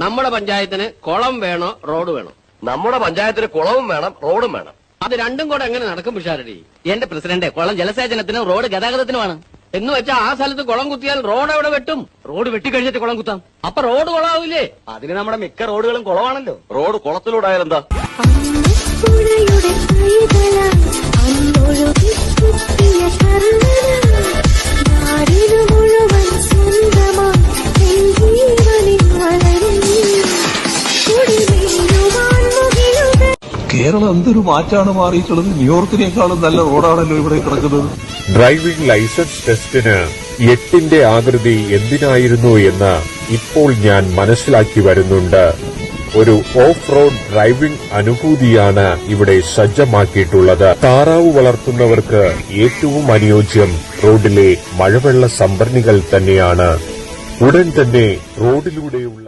നമ്മുടെ പഞ്ചായത്തിന് കുളം വേണോ റോഡ് വേണോ? നമ്മുടെ പഞ്ചായത്തിന് കുളവും വേണം റോഡും വേണം. അത് രണ്ടും കൂടെ എങ്ങനെ നടക്കും പിഷാരടി? എന്റെ പ്രസിഡന്റ്, കുളം ജലസേചനത്തിനും റോഡ് ഗതാഗതത്തിനുമാണ്. എന്ന് വെച്ചാൽ ആ സ്ഥലത്ത് കുളം കുത്തിയാൽ റോഡ് എവിടെ വെട്ടും? റോഡ് വെട്ടിക്കഴിഞ്ഞിട്ട് കുളം കുത്താം. അപ്പൊ റോഡ് കുളമാവില്ലേ? അതിന് നമ്മുടെ മിക്ക റോഡുകളും കുളമാണല്ലോ. റോഡ് കുളത്തിലൂടെ ആയാലെന്താ? കേരളം എന്തൊരു മാറ്റാണ് മാറിയിട്ടുള്ളത്. ന്യൂയോർക്കിനേക്കാളും നല്ല റോഡാണല്ലോ ഇവിടെ കിടക്കുന്നത്. ഡ്രൈവിംഗ് ലൈസൻസ് ടെസ്റ്റിന് 8ന്റെ ആകൃതി എന്തിനായിരുന്നു എന്ന് ഇപ്പോൾ ഞാൻ മനസ്സിലാക്കി വരുന്നുണ്ട്. ഒരു ഓഫ് റോഡ് ഡ്രൈവിംഗ് അനുഭൂതിയാണ് ഇവിടെ സജ്ജമാക്കിയിട്ടുള്ളത്. താറാവ് വളർത്തുന്നവർക്ക് ഏറ്റവും അനുയോജ്യം റോഡിലെ മഴവെള്ള സംഭരണികൾ തന്നെയാണ്. ഉടൻ തന്നെ റോഡിലൂടെയുള്ള